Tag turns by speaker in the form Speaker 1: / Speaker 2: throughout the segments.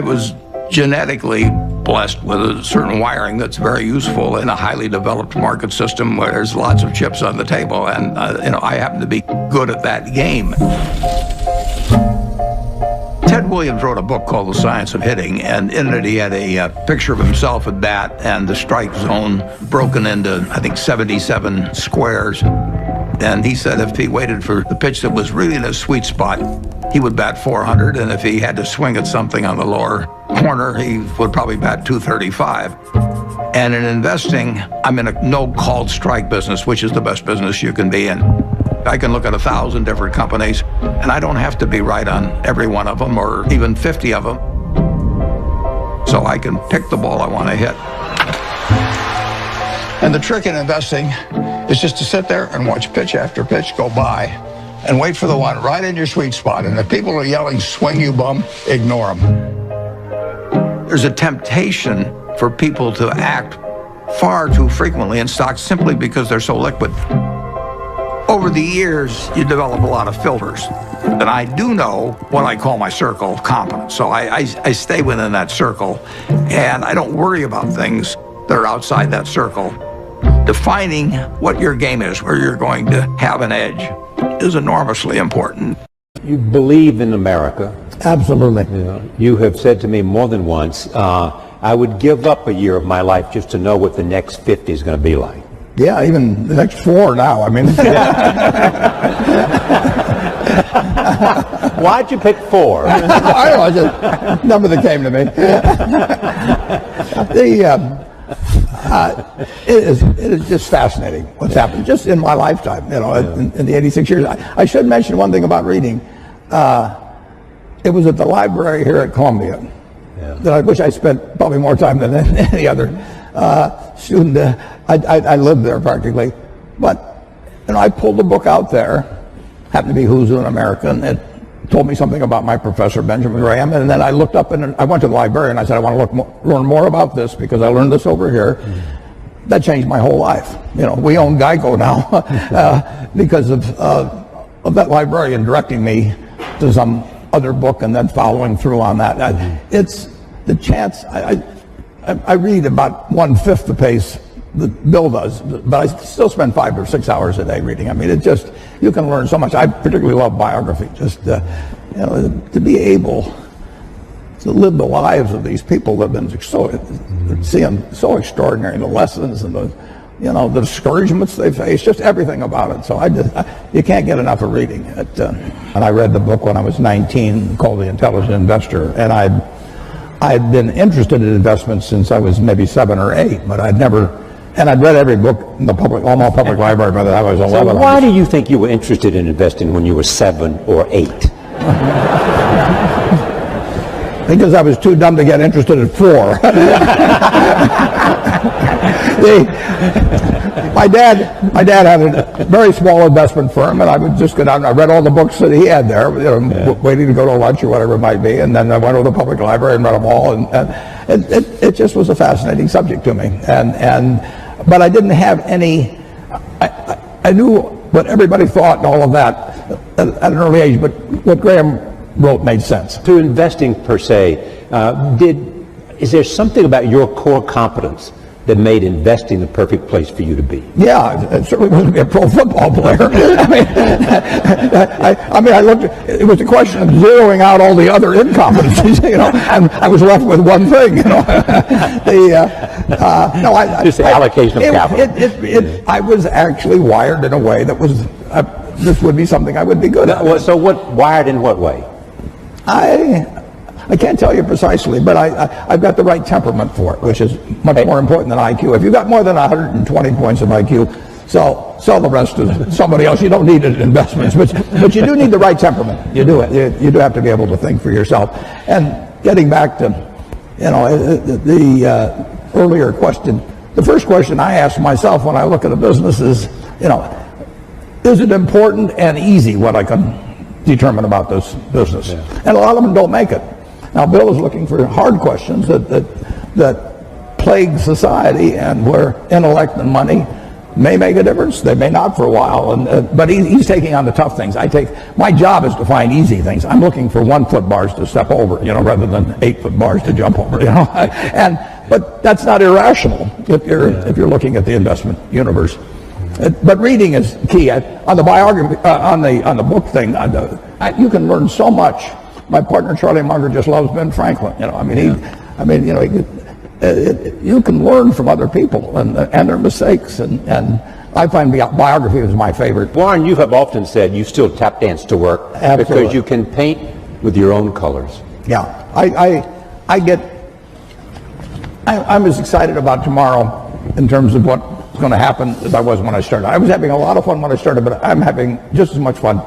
Speaker 1: I was genetically blessed with a certain wiring that's very useful in a highly developed market system where there's lots of chips on the table, and I happen to be good at that game. Ted Williams wrote a book called The Science of Hitting, and in it he had a picture of himself at bat and the strike zone broken into, I think, 77 squares. And he said if he waited for the pitch that was really in his sweet spot, he would bat 400, and if he had to swing at something on the lower corner, he would probably bat 235. And in investing, I'm in a no-called strike business, which is the best business you can be in. I can look at 1,000 different companies, and I don't have to be right on every one of them, or even 50 of them. So I can pick the ball I want to hit. And the trick in investing is just to sit there and watch pitch after pitch go by and wait for the one right in your sweet spot. And if people are yelling, "Swing, you bum," ignore them. There's a temptation for people to act far too frequently in stocks simply because they're so liquid. Over the years, you develop a lot of filters. And I do know what I call my circle of competence. So I stay within that circle, and I don't worry about things that are outside that circle. Defining what your game is, where you're going to have an edge, is enormously important.
Speaker 2: You believe in America.
Speaker 3: Absolutely.
Speaker 2: You have said to me more than once, I would give up a year of my life just to know what the next 50 is going to be like.
Speaker 3: Yeah, even the next 4 now. I mean,
Speaker 2: why'd you pick 4?
Speaker 3: I don't know, just a number that came to me. It is just fascinating what's happened just in my lifetime. In the 86 years. I should mention one thing about reading. It was at the library here at Columbia that I wish I spent probably more time than any other student. I lived there practically, but I pulled the book out there. Happened to be Who's Who in America, and it told me something about my professor Benjamin Graham. And then I looked up and I went to the library and I said, I want to learn more about this because I learned this over here. That changed my whole life. We own Geico now because of that librarian directing me to some other book and then following through on that. It's the chance. I read about 1/5 the pace that Bill does, but I still spend 5 or 6 hours a day reading. I mean, you can learn so much. I particularly love biography. Just to be able to live the lives of these people that have been so extraordinary, the lessons and the discouragements they face, just everything about it. So you can't get enough of reading it. And I read the book when I was 19 called The Intelligent Investor, and I'd been interested in investments since I was maybe 7 or 8, but I'd read every book in the Omaha Public Library by the time I was 11.
Speaker 2: So why do you think you were interested in investing when you were 7 or 8?
Speaker 3: Because I was too dumb to get interested at 4. My dad had a very small investment firm, and I would just go down. I read all the books that he had there, waiting to go to lunch or whatever it might be, and then I went to the public library and read them all, and it just was a fascinating subject to me. But I didn't have any. I knew what everybody thought and all of that at an early age, but what Graham wrote made sense.
Speaker 2: To investing per se, is there something about your core competence that made investing the perfect place for you to be?
Speaker 3: Yeah, it certainly wasn't be a pro football player. I looked. It was a question of zeroing out all the other incompetencies, and I was left with one thing,
Speaker 2: Just the allocation of capital.
Speaker 3: I was actually wired in a way that was. This would be something I would be good at.
Speaker 2: So wired in what way?
Speaker 3: I can't tell you precisely, but I've got the right temperament for it, which is much more important than IQ. If you've got more than 120 points of IQ, sell the rest to somebody else. You don't need it in investments, but you do need the right temperament. You do it. You do have to be able to think for yourself. And getting back to, the earlier question, the first question I ask myself when I look at a business is it important and easy what I can determine about this business? Yeah. And a lot of them don't make it. Now, Bill is looking for hard questions that plague society and where intellect and money may make a difference. They may not for a while. But he's taking on the tough things. My job is to find easy things. I'm looking for 1 foot bars to step over, rather than 8 foot bars to jump over, But that's not irrational if you're looking at the investment universe. But reading is key. On the biography, on the book thing, you can learn so much. My partner Charlie Munger just loves Ben Franklin. You can learn from other people and their mistakes, and I find biography is my favorite.
Speaker 2: Warren, you have often said you still tap dance to work.
Speaker 3: Absolutely.
Speaker 2: Because you can paint with your own colors.
Speaker 3: Yeah, I'm as excited about tomorrow in terms of what's going to happen as I was when I started. I was having a lot of fun when I started, but I'm having just as much fun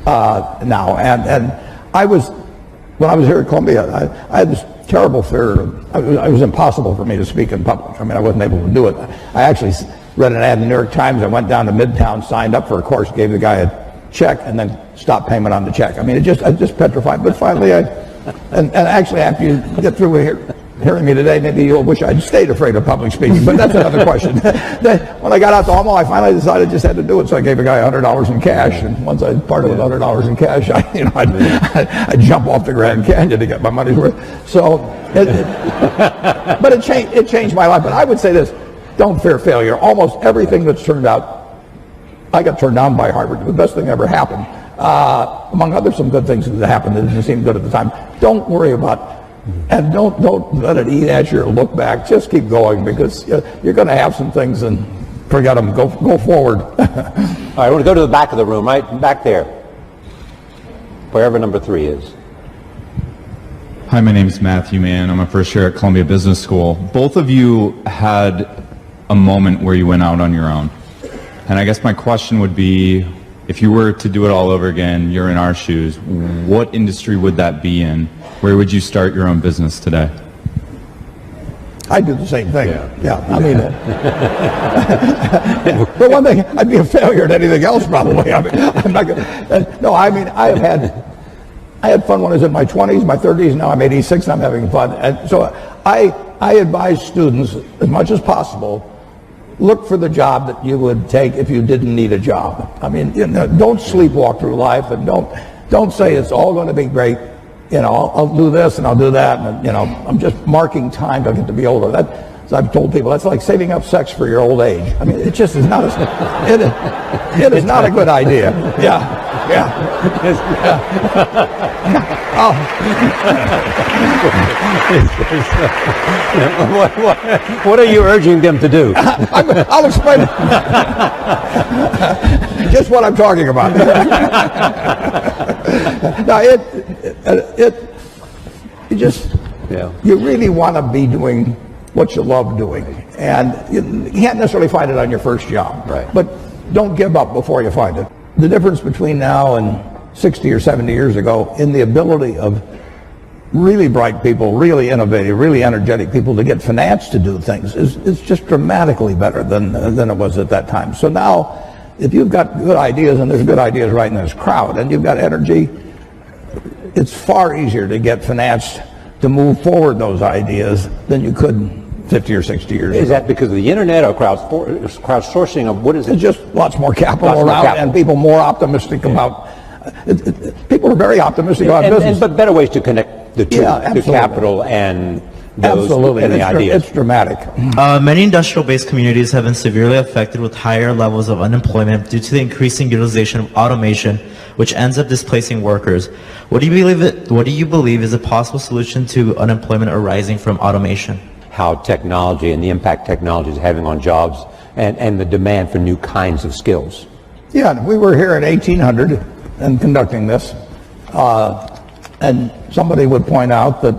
Speaker 3: now. And when I was here at Columbia, I had this terrible fear. It was impossible for me to speak in public. I wasn't able to do it. I actually read an ad in the New York Times. I went down to Midtown, signed up for a course, gave the guy a check, and then stopped payment on the check. I just petrified. But finally, and actually, after you get through hearing me today, maybe you'll wish I'd stayed afraid of public speaking, but that's another question. When I got out to Omaha, I finally decided I just had to do it, so I gave a guy $100 in cash, and once I parted with $100 in cash, I'd jump off the Grand Canyon to get my money's worth. So, but it changed my life. But I would say this: don't fear failure. Almost everything that's turned out, I got turned down by Harvard. The best thing that ever happened, among other some good things that happened that didn't seem good at the time. Don't worry about. And don't let it eat at you or look back. Just keep going, because you're going to have some things and forget them. Go forward.
Speaker 2: All right, I want to go to the back of the room, right back there, wherever number 3 is.
Speaker 4: Hi, my name is Matthew Mann. I'm a first year at Columbia Business School. Both of you had a moment where you went out on your own. And I guess my question would be, if you were to do it all over again, you're in our shoes, what industry would that be in? Where would you start your own business today?
Speaker 3: I'd do the same thing. Yeah. For one thing, I'd be a failure at anything else probably. I'm not gonna, I had fun when I was in my 20s, my 30s. Now I'm 86 and I'm having fun. And so I advise students, as much as possible, look for the job that you would take if you didn't need a job. Don't sleepwalk through life, and don't say it's all going to be great. I'll do this and I'll do that, and I'm just marking time to get to be older. As I've told people, that's like saving up sex for your old age. It just is not it is not a good idea. Yeah.
Speaker 2: What are you urging them to do?
Speaker 3: I'll explain just what I'm talking about. Now, you really want to be doing what you love doing, and you can't necessarily find it on your first job.
Speaker 2: Right.
Speaker 3: But don't give up before you find it. The difference between now and 60 or 70 years ago in the ability of really bright people, really innovative, really energetic people to get finance to do things is just dramatically better than it was at that time. So now, if you've got good ideas, and there's good ideas right in this crowd, and you've got energy, it's far easier to get finance to move forward those ideas than you could 50 or 60 years ago.
Speaker 2: Is that because of the internet or crowdsourcing? Of what is it?
Speaker 3: It's just lots more capital around, and people more optimistic about. People are very optimistic about business.
Speaker 2: But better ways to connect the two, the capital and those
Speaker 3: absolutely.
Speaker 2: And the ideas.
Speaker 3: It's dramatic.
Speaker 5: Many industrial-based communities have been severely affected with higher levels of unemployment due to the increasing utilization of automation, which ends up displacing workers. What do you believe is a possible solution to unemployment arising from automation?
Speaker 2: How technology and the impact technology is having on jobs and the demand for new kinds of skills.
Speaker 3: Yeah, we were here in 1800 and conducting this, and somebody would point out that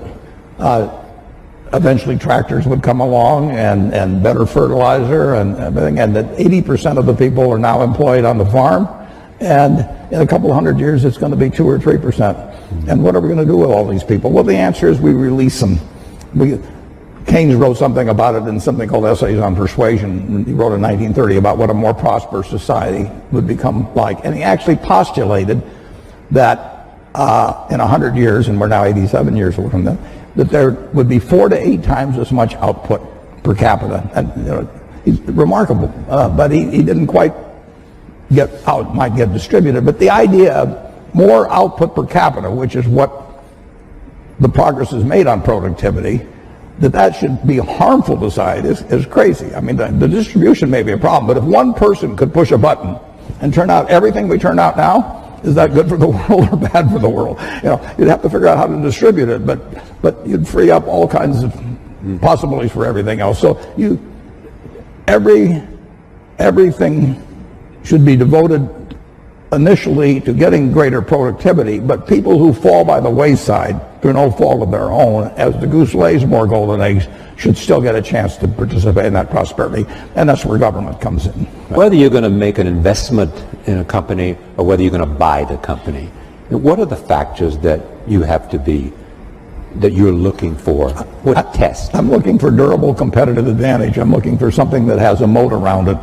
Speaker 3: eventually tractors would come along and better fertilizer and everything, and that 80% of the people are now employed on the farm, and in a couple of hundred years it's going to be 2 or 3%. And what are we going to do with all these people? Well, the answer is we release them. Keynes wrote something about it in something called Essays on Persuasion. He wrote in 1930 about what a more prosperous society would become like. And he actually postulated that in 100 years, and we're now 87 years away from that there would be 4 to 8 times as much output per capita. And he's remarkable, but he didn't quite get out, might get distributed. But the idea of more output per capita, which is what the progress is made on productivity, that should be harmful to society is crazy. I mean, the distribution may be a problem, but if one person could push a button and turn out everything we turn out now, is that good for the world or bad for the world? You know, you'd have to figure out how to distribute it, but you'd free up all kinds of possibilities for everything else. So everything should be devoted initially to getting greater productivity, but people who fall by the wayside through no fault of their own, as the goose lays more golden eggs, should still get a chance to participate in that prosperity, and that's where government comes in.
Speaker 2: Whether you're going to make an investment in a company or whether you're going to buy the company, what are the factors that you have to be, that you're looking for? What test?
Speaker 3: I'm looking for durable competitive advantage. I'm looking for something that has a moat around it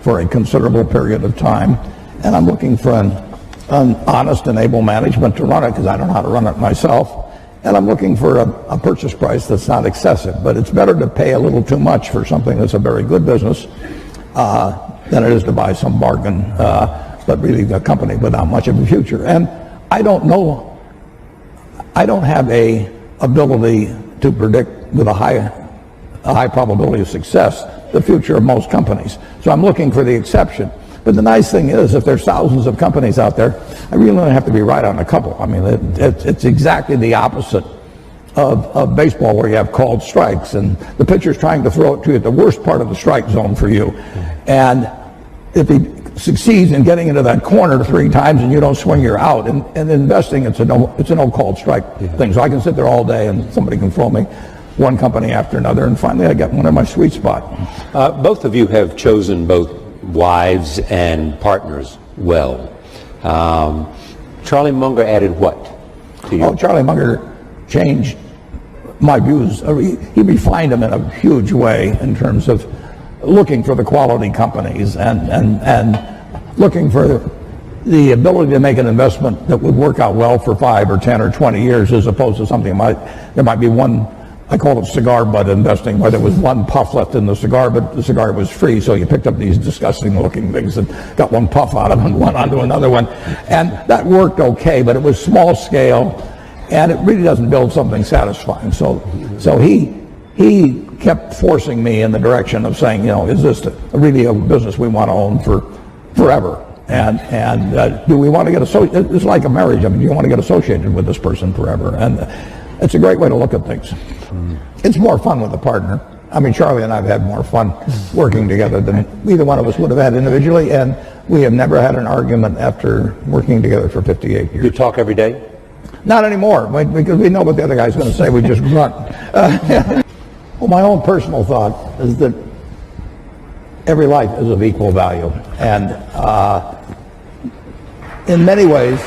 Speaker 3: for a considerable period of time. And I'm looking for an honest and able management to run it, because I don't know how to run it myself. And I'm looking for a purchase price that's not excessive. But it's better to pay a little too much for something that's a very good business than it is to buy some bargain, but really a company without much of a future. And I don't know, I don't have a ability to predict with a high probability of success the future of most companies. So I'm looking for the exception. But the nice thing is, if there's thousands of companies out there, I really only have to be right on a couple. I mean, it's exactly the opposite of baseball, where you have called strikes, and the pitcher's trying to throw it to you at the worst part of the strike zone for you. And if he succeeds in getting into that corner 3 times and you don't swing, you're out. And investing, it's a no called strike thing. So I can sit there all day and somebody can throw me one company after another, and finally I get one in my sweet spot.
Speaker 2: Both of you have chosen both wives and partners well. Charlie Munger added what to you?
Speaker 3: Oh, Charlie Munger changed my views. He refined them in a huge way in terms of looking for the quality companies and looking for the ability to make an investment that would work out well for 5 or 10 or 20 years, as opposed to something there might be one. I call it cigar butt investing, where there was one puff left in the cigar, but the cigar was free, so you picked up these disgusting looking things and got one puff out of it and one onto another one. And that worked okay, but it was small scale, and it really doesn't build something satisfying. So he kept forcing me in the direction of saying, you know, is this really a business we want to own for forever? And do we want to get associated? It's like a marriage. I mean, do you want to get associated with this person forever? And it's a great way to look at things. It's more fun with a partner. I mean, Charlie and I have had more fun working together than either one of us would have had individually, and we have never had an argument after working together for 58 years.
Speaker 2: You talk every day?
Speaker 3: Not anymore, because we know what the other guy's going to say. We just grunt. Well, my own personal thought is that every life is of equal value, and in many ways,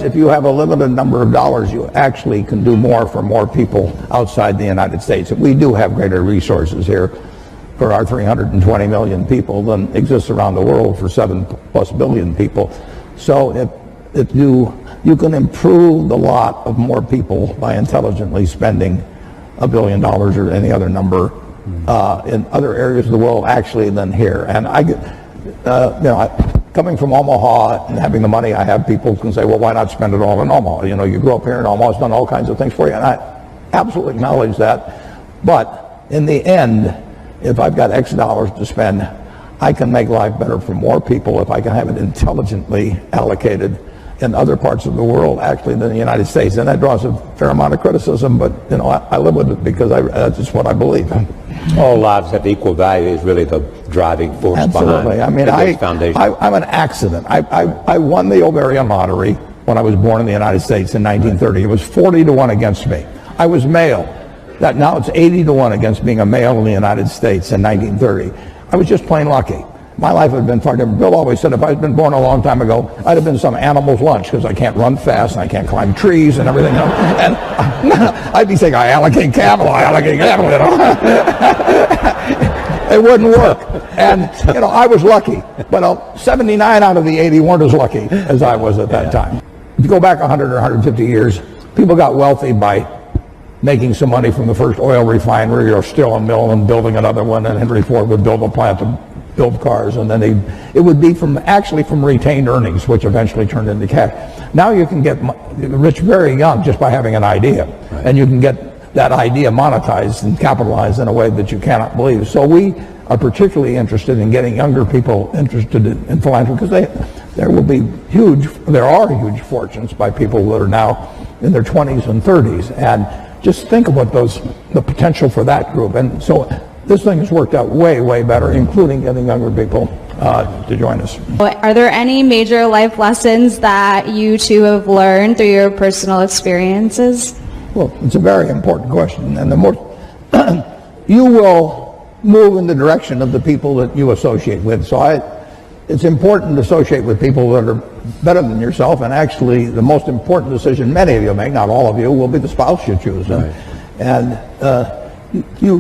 Speaker 3: if you have a limited number of dollars, you actually can do more for more people outside the United States. We do have greater resources here for our 320 million people than exists around the world for 7+ billion people. So if you can improve the lot of more people by intelligently spending $1 billion or any other number in other areas of the world actually than here. And coming from Omaha and having the money I have, people can say, well, why not spend it all in Omaha? You know, you grew up here in Omaha, it's done all kinds of things for you, and I absolutely acknowledge that. But in the end, if I've got X dollars to spend, I can make life better for more people if I can have it intelligently allocated in other parts of the world, actually, than the United States. And that draws a fair amount of criticism, but you know, I live with it because that's just what I believe.
Speaker 2: All lives have equal value is really the driving force
Speaker 3: Absolutely.
Speaker 2: behind
Speaker 3: I mean,
Speaker 2: the foundation.
Speaker 3: I'm an accident. I won the ovarian lottery when I was born in the United States in 1930. It was 40-1 against me. I was male. Now it's 80-1 against being a male in the United States in 1930. I was just plain lucky. My life had been far different. Bill always said if I'd been born a long time ago, I'd have been some animal's lunch, because I can't run fast and I can't climb trees and everything else. And I'd be saying, I allocate capital, you know. It wouldn't work. And, you know, I was lucky. But 79 out of the 80 weren't as lucky as I was at that time. If you go back 100 or 150 years, people got wealthy by making some money from the first oil refinery or still a mill and building another one, and Henry Ford would build a plant to build cars, and then it would be from retained earnings, which eventually turned into cash. Now you can get rich very young just by having an idea, and you can get that idea monetized and capitalized in a way that you cannot believe. So we are particularly interested in getting younger people interested in philanthropy, because there are huge fortunes by people that are now in their 20s and 30s, and just think about the potential for that group. And so this thing has worked out way, way better, including getting younger people to join us.
Speaker 6: Are there any major life lessons that you two have learned through your personal experiences?
Speaker 3: Well, it's a very important question, and the more you will move in the direction of the people that you associate with. So it's important to associate with people that are better than yourself, and actually the most important decision many of you make, not all of you, will be the spouse you choose. Right. And you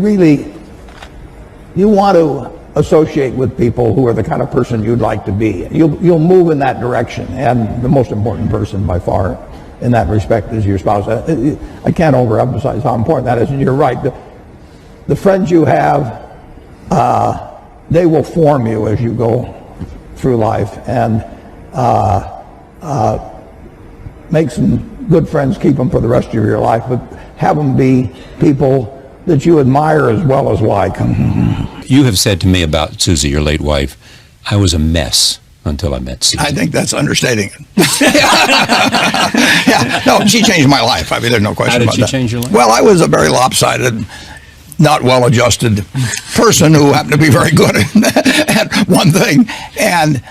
Speaker 3: want to associate with people who are the kind of person you'd like to be. You'll move in that direction, and the most important person by far in that respect is your spouse. I can't overemphasize how important that is, and you're right. The friends you have, they will form you as you go through life, and make some good friends, keep them for the rest of your life, but have them be people that you admire as well as like.
Speaker 7: You have said to me about Susie, your late wife, I was a mess until I met Susie.
Speaker 1: I think that's understating it. Yeah, no, she changed my life. I mean, there's no question about that.
Speaker 7: How did she change your life?
Speaker 1: Well, I was a very lopsided, not well-adjusted person who happened to be very good at one thing, and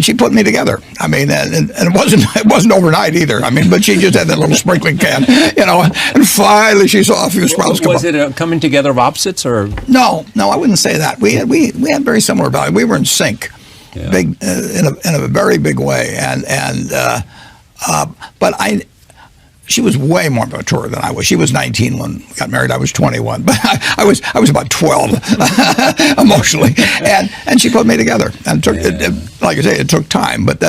Speaker 1: she put me together. I mean, and it wasn't overnight either. I mean, but she just had that little sprinkling can, and finally she saw a few sprouts come up.
Speaker 7: Was it a coming together of opposites, or? No,
Speaker 1: I wouldn't say that. We had very similar values. We were in sync,
Speaker 7: yeah.
Speaker 1: Big in a very big way, but she was way more mature than I was. She was 19 when we got married. I was 21, but I was about 12 emotionally, and she put me together. And like I say, it took time, but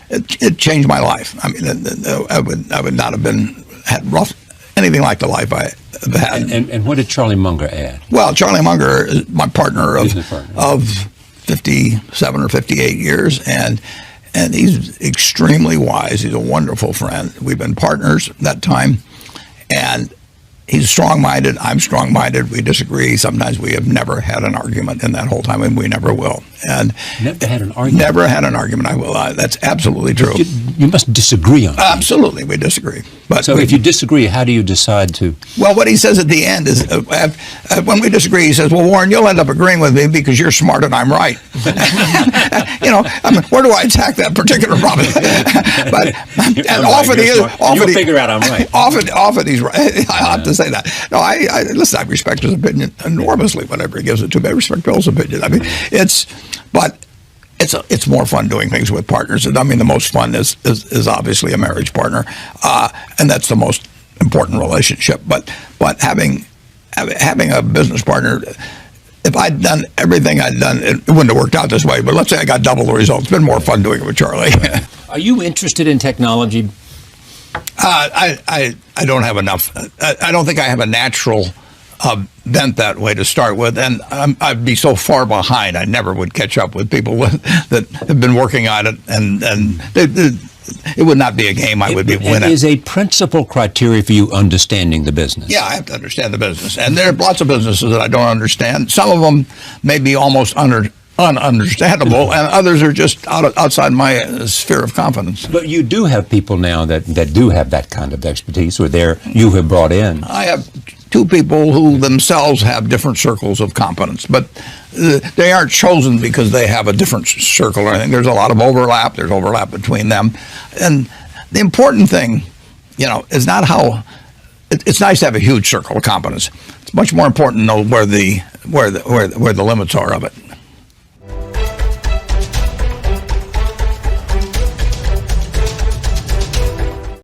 Speaker 1: it changed my life. I mean, I would not have had anything like the life I have had.
Speaker 7: And what did Charlie Munger add?
Speaker 1: Well, Charlie Munger is my partner of 57 or 58 years, and he's extremely wise. He's a wonderful friend. We've been partners that time, and he's strong-minded. I'm strong-minded. We disagree. Sometimes we have never had an argument in that whole time, and we never will. And
Speaker 7: never had an argument?
Speaker 1: Never had an argument. I will. That's absolutely true.
Speaker 7: You must disagree on it.
Speaker 1: Absolutely, we disagree. But
Speaker 7: so if you disagree, how do you decide to?
Speaker 1: Well, what he says at the end is, when we disagree, he says, well, Warren, you'll end up agreeing with me because you're smart and I'm right. I mean, where do I attack that particular problem? But
Speaker 7: you'll figure out I'm right.
Speaker 1: Often he's right. I have to say that. No, listen, I respect his opinion enormously whenever he gives it to me. I respect Bill's opinion. I mean, it's more fun doing things with partners. And I mean, the most fun is obviously a marriage partner, and that's the most important relationship. But having a business partner, if I'd done everything I'd done, it wouldn't have worked out this way. But let's say I got double the results. It's been more fun doing it with Charlie.
Speaker 7: Are you interested in technology?
Speaker 1: I don't have enough. I don't think I have a natural bent that way to start with, and I'd be so far behind. I never would catch up with people that have been working on it, and it would not be a game I would be winning.
Speaker 7: Is a principal criteria for you understanding the business?
Speaker 1: Yeah, I have to understand the business, and there are lots of businesses that I don't understand. Some of them may be almost ununderstandable, and others are just outside my sphere of confidence.
Speaker 7: But you do have people now that do have that kind of expertise, or you have brought in.
Speaker 1: I have two people who themselves have different circles of competence, but they aren't chosen because they have a different circle or anything. There's a lot of overlap. There's overlap between them, and the important thing, is not how. It's nice to have a huge circle of competence. It's much more important to know where the limits are of it.